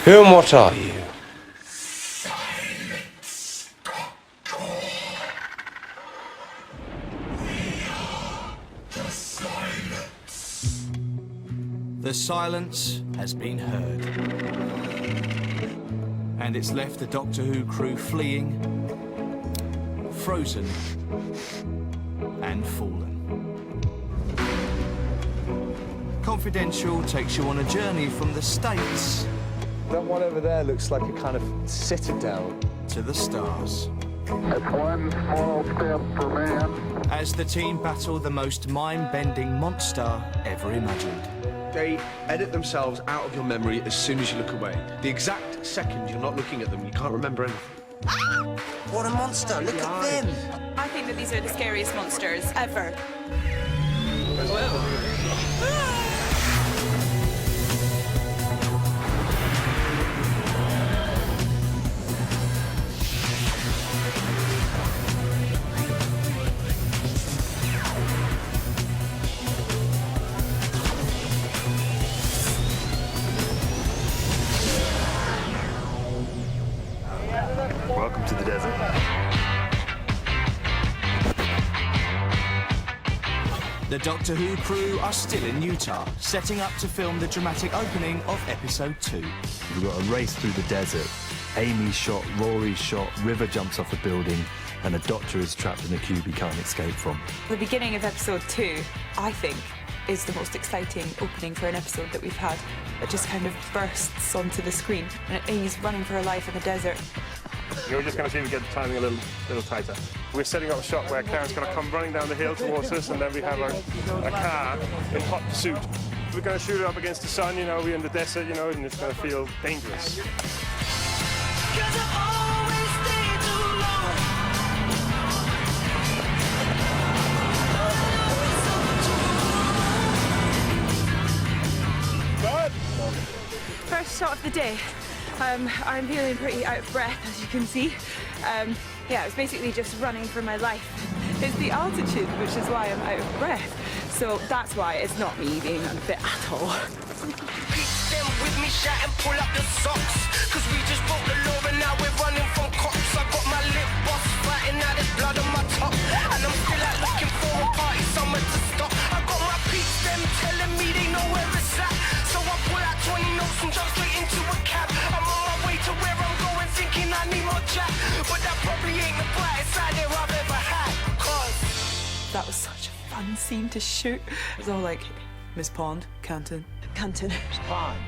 Who and what are you? The silence has been heard. And it's left the Doctor Who crew fleeing, frozen, and fallen. Confidential takes you on a journey from the States That one over there looks like a kind of citadel. to the stars. It's one small step for man. As the team battle the most mind-bending monster ever imagined. They edit themselves out of your memory as soon as you look away. The exact second you're not looking at them, you can't remember anything. What a monster! Look at them! I think that these are the scariest monsters ever. Welcome to the desert. The Doctor Who crew are still in Utah, setting up to film the dramatic opening of episode 2. We've got a race through the desert. Amy's shot, Rory's shot, River jumps off a building, and the Doctor is trapped in a cube he can't escape from. The beginning of episode 2, I think, is the most exciting opening for an episode that we've had. It just kind of bursts onto the screen, and Amy's running for her life in the desert. You're just going to see we get the timing a little tighter. We're setting up a shot where Karen's going to come running down the hill towards us, and then we have a car in hot pursuit. We're going to shoot it up against the sun, you know, we're in the desert, you know, and it's going to feel dangerous. First shot of the day. I'm feeling pretty out of breath, as you can see. Yeah, it's basically just running for my life. It's the altitude, which is why I'm out of breath. So that's why it's not me being unfit at all. Them with me shout and pull up the socks. Cause we just broke the law and now we're running from cops. I got my lip boss fighting, now there's blood on my top. And I'm still out looking for a party, somewhere to stop. I got my peeps, them telling me they know where it's at. So I pull out 20 notes and jump straight into a cab. I'm on my way to where I'm going, thinking I need more chat. But that probably ain't the brightest idea I've ever had. Cause That was such a fun scene to shoot. It was all like, Miss Pond, Canton. Canton. Pond.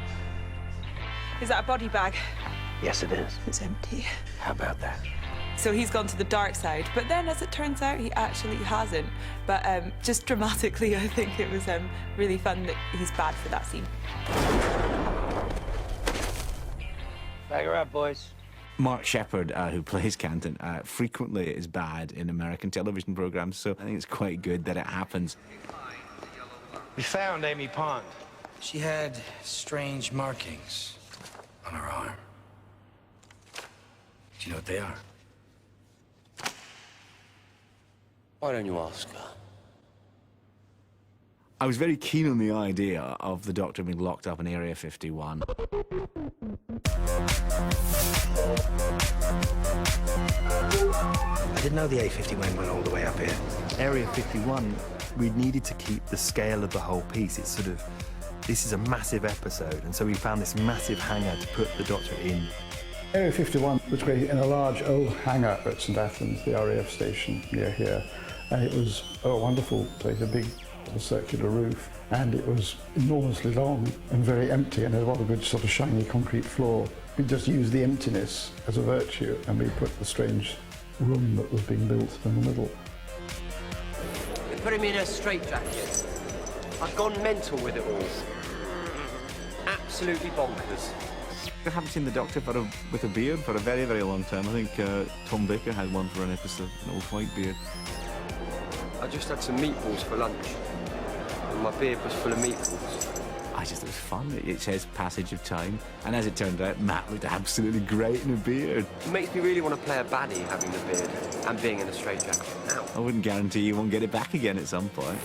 Is that a body bag? Yes, it is. It's empty. How about that? So he's gone to the dark side, but then as it turns out, he actually hasn't. But just dramatically, I think it was really fun that he's bad for that scene. Bag her up, boys. Mark Sheppard, who plays Canton, frequently is bad in American television programs, so I think it's quite good that it happens. We found Amy Pond. She had strange markings on her arm. Do you know what they are? Why don't you ask her? I was very keen on the idea of the Doctor being locked up in Area 51. I didn't know the A51 went all the way up here. Area 51, we needed to keep the scale of the whole piece. It's sort of, this is a massive episode, and so we found this massive hangar to put the Doctor in. Area 51 was created in a large old hangar at St Athens, the RAF station near here. And it was a wonderful place, a big circular roof. And it was enormously long and very empty and had a lot of good sort of shiny concrete floor. We just used the emptiness as a virtue, and we put the strange room that was being built in the middle. They put him in a straitjacket. I've gone mental with it all. Absolutely bonkers. I haven't seen the Doctor with a beard for a very, very long time. I think Tom Baker had one for an episode, an old white beard. I just had some meatballs for lunch. And my beard was full of meatballs. I just thought it was fun. It says passage of time. And as it turned out, Matt looked absolutely great in a beard. It makes me really want to play a baddie having the beard and being in a straitjacket. Ow. I wouldn't guarantee you won't get it back again at some point.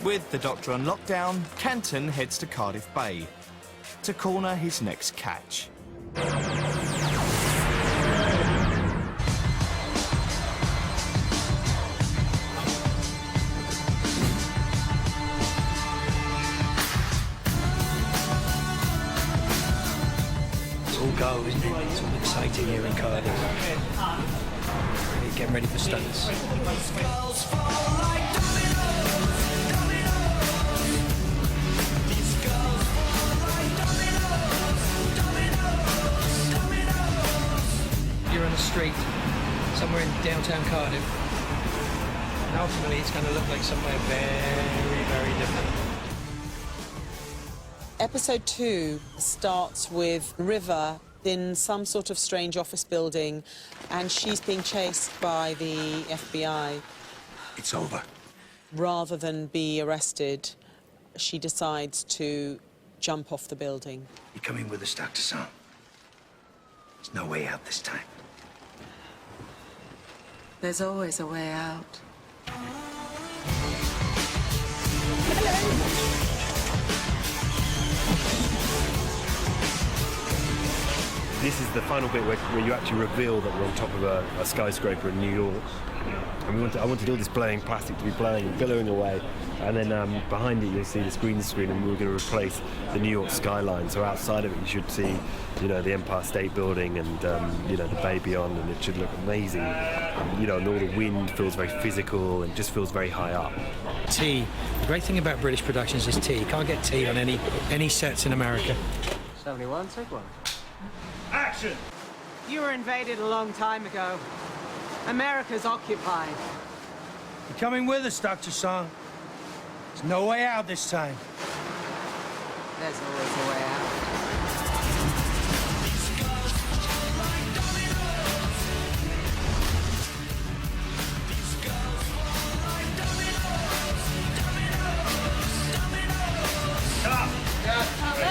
With the Doctor on lockdown, Canton heads to Cardiff Bay. to corner his next catch. It's all go, isn't it? It's all exciting here in Cardiff. Really getting ready for stunts. You're on the street, somewhere in downtown Cardiff, and ultimately it's going to look like somewhere very, very different. Episode 2 starts with River in some sort of strange office building, and she's being chased by the FBI. It's over. Rather than be arrested, she decides to jump off the building. You're coming with us, Dr. Sam. There's no way out this time. There's always a way out. This is the final bit where you actually reveal that we're on top of a skyscraper in New York. And I wanted all this plastic to be billowing away. And then behind it you'll see this green screen, and we're going to replace the New York skyline. So outside of it you should see, you know, the Empire State Building and, you know, the Bay Beyond, and it should look amazing. You know, and all the wind feels very physical and just feels very high up. Tea. The great thing about British productions is tea. You can't get tea on any sets in America. 71, take one. Action! You were invaded a long time ago. America's occupied. You're coming with us, Dr. Song. There's no way out this time. There's always a way out.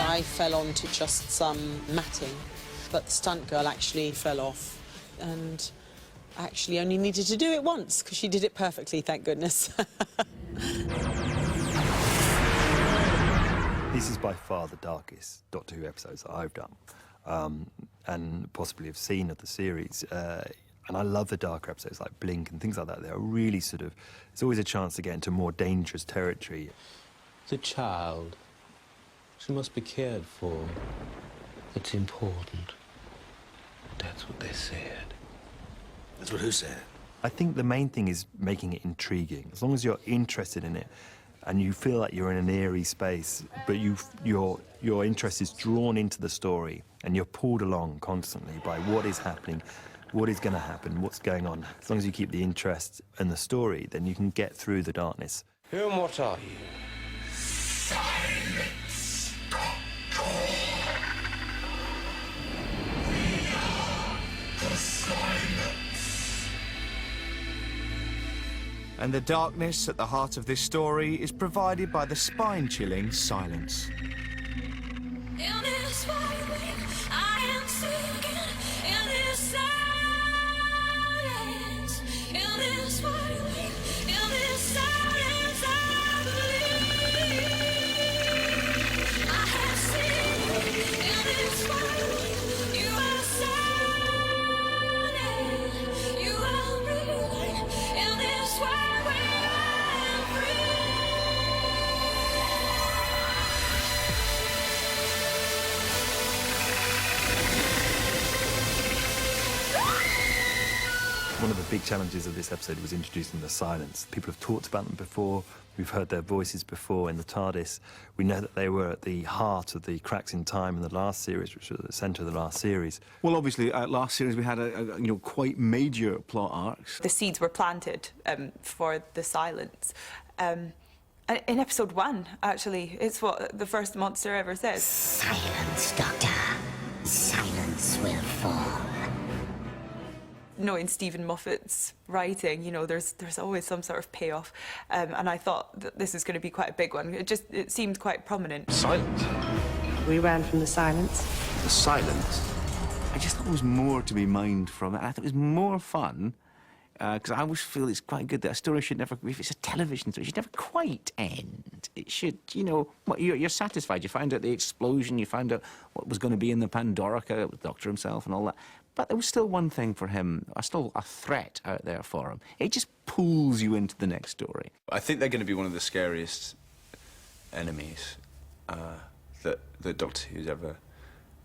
I fell onto just some matting, but the stunt girl actually fell off, and actually only needed to do it once, because she did it perfectly, thank goodness. This is by far the darkest Doctor Who episodes that I've done, and possibly have seen of the series. And I love the darker episodes like Blink and things like that. They're really sort of, there's always a chance to get into more dangerous territory. The child, she must be cared for. It's important. That's what they said. That's what who said? I think the main thing is making it intriguing. As long as you're interested in it and you feel like you're in an eerie space, but your interest is drawn into the story and you're pulled along constantly by what is happening, what is going to happen, what's going on. As long as you keep the interest in the story, then you can get through the darkness. Who and what are you? Silence. The silence. And the darkness at the heart of this story is provided by the spine-chilling silence. In this moment, I am sinking. In this silence. In this moment, in this silence, I believe. I have seen. In this moment, you are silent. You are breathing. In this world. One of the big challenges of this episode was introducing the silence. People have talked about them before. We've heard their voices before in the TARDIS. We know that they were at the heart of the cracks in time in the last series, which was at the centre of the last series. Well, obviously, last series we had quite major plot arcs. The seeds were planted for the silence. In episode 1, actually, it's what the first monster ever says. Silence, Doctor. Silence will fall. Knowing Stephen Moffat's writing, you know, there's always some sort of payoff, and I thought that this is going to be quite a big one. It seemed quite prominent. Silence? We ran from the silence. The silence? I just thought there was more to be mined from it. I thought it was more fun because I always feel it's quite good that a story should never, if it's a television story, it should never quite end. It should, you know, you're satisfied. You find out the explosion, you find out what was going to be in the Pandorica with the Doctor himself and all that. But there was still one thing for him, still a threat out there for him. It just pulls you into the next story. I think they're going to be one of the scariest enemies that Doctor Who's ever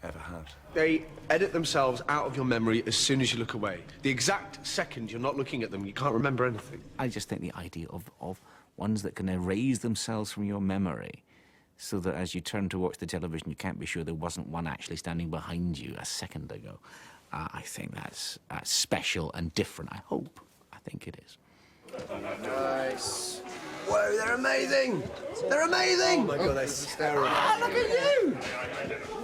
had. They edit themselves out of your memory as soon as you look away. The exact second you're not looking at them, you can't remember anything. I just think the idea of ones that can erase themselves from your memory so that as you turn to watch the television, you can't be sure there wasn't one actually standing behind you a second ago. I think that's special and different, I hope. I think it is. Nice. Whoa, they're amazing! They're amazing! Oh my god, they're hysterical. Ah, look at you!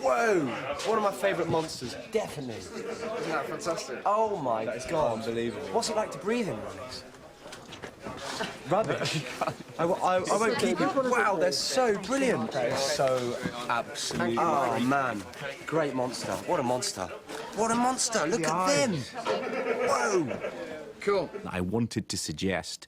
Whoa! One of my favourite monsters, definitely. Isn't that fantastic? Oh my god. Unbelievable. What's it like to breathe in, Marnix? Rubbish. I won't keep it. Wow, they're so brilliant. That is so absolutely. Oh man, great monster. What a monster. What a monster. Look at them. Whoa. Cool. I wanted to suggest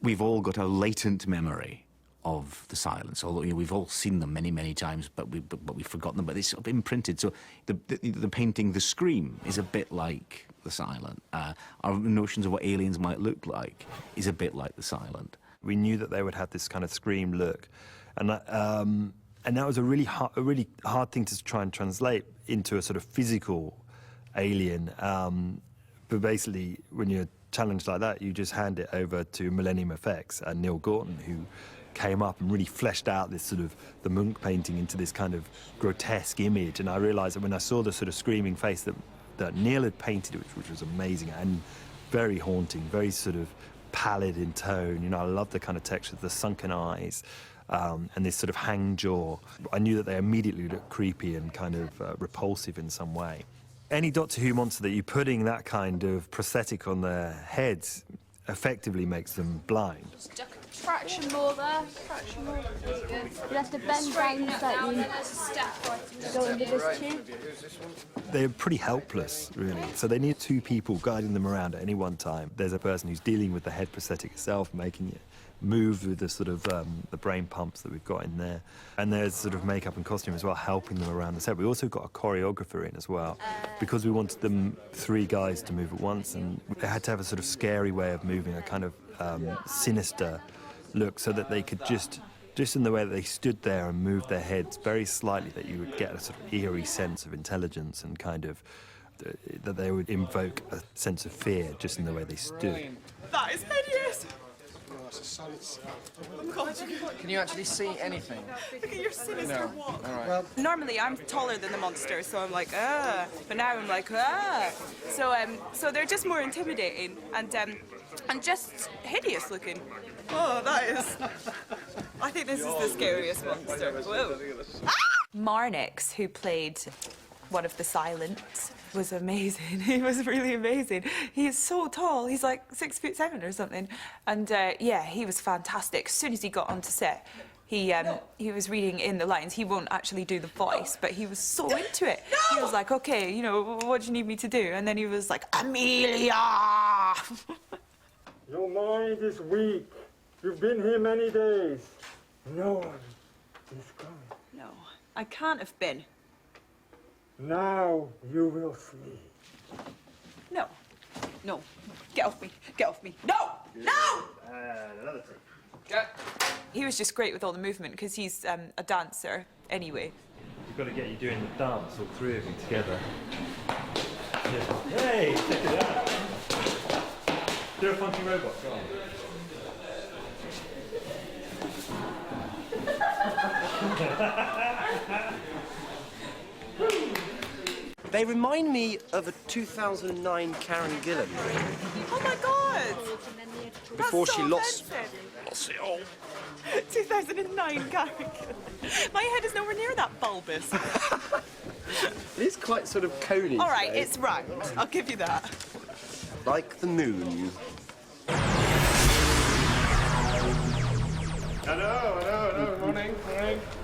we've all got a latent memory of the silence, although we've all seen them many, many times, but we've forgotten them. But it's sort of imprinted. So the painting, The Scream, is a bit like the silent. Our notions of what aliens might look like is a bit like the silent. We knew that they would have this kind of Scream look, and that was a really hard thing to try and translate into a sort of physical alien. But basically, when you're challenged like that, you just hand it over to Millennium Effects and Neil Gorton, who came up and really fleshed out this sort of the Munch painting into this kind of grotesque image. And I realised that when I saw the sort of screaming face that Neil had painted, which was amazing and very haunting, very sort of pallid in tone. You know, I love the kind of texture, the sunken eyes, and this sort of hang jaw. I knew that they immediately looked creepy and kind of repulsive in some way. Any Doctor Who monster that you're putting that kind of prosthetic on their heads effectively makes them blind. Fraction more there, fraction more. You have to bend down slightly. Go into this tube. They're pretty helpless, really. So they need two people guiding them around at any one time. There's a person who's dealing with the head prosthetic itself, making it move with the sort of the brain pumps that we've got in there. And there's sort of makeup and costume as well, helping them around the set. We also got a choreographer in as well, because we wanted them three guys to move at once, and they had to have a sort of scary way of moving, a kind of sinister look, so that they could just in the way that they stood there and moved their heads very slightly, that you would get a sort of eerie sense of intelligence and kind of that they would invoke a sense of fear just in the way they stood. That is hideous! Can you actually see anything? Look at your sinister walk. All right. Well, normally I'm taller than the monster, so I'm like, ah. But now I'm like, ah. So they're just more intimidating and just hideous looking. Oh, that is. I think this is the scariest monster. Whoa. Ah! Marnix, who played one of the Silents, was amazing. He was really amazing. He is so tall. He's like 6'7" or something. And yeah, he was fantastic. As soon as he got onto set, he was reading in the lines. He won't actually do the voice, but he was so into it. He was like, okay, you know, what do you need me to do? And then he was like, Amelia! Your mind is weak. You've been here many days. No one is coming. No, I can't have been. Now you will see. No. No. Get off me. Get off me. No! No! Another thing. Yeah. He was just great with all the movement because he's a dancer anyway. We've got to get you doing the dance, all three of you together. Hey, check it out. Do a funky robot, go on. They remind me of a 2009 Karen Gillan. Oh my God! Before That's she so lost offensive. it all. 2009 Karen Gillan. My head is nowhere near that bulbous. It is quite sort of coney. All right, today. it's round. I'll give you that. Like the moon. Hello.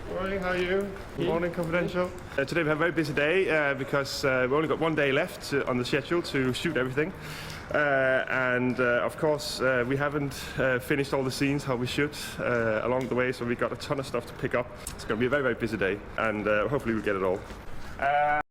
Morning, how are you? Morning, Confidential. Today we have a very busy day because we've only got one day left on the schedule to shoot everything. And of course, we haven't finished all the scenes how we should along the way, so we've got a ton of stuff to pick up. It's going to be a very, very busy day, and hopefully we'll get it all.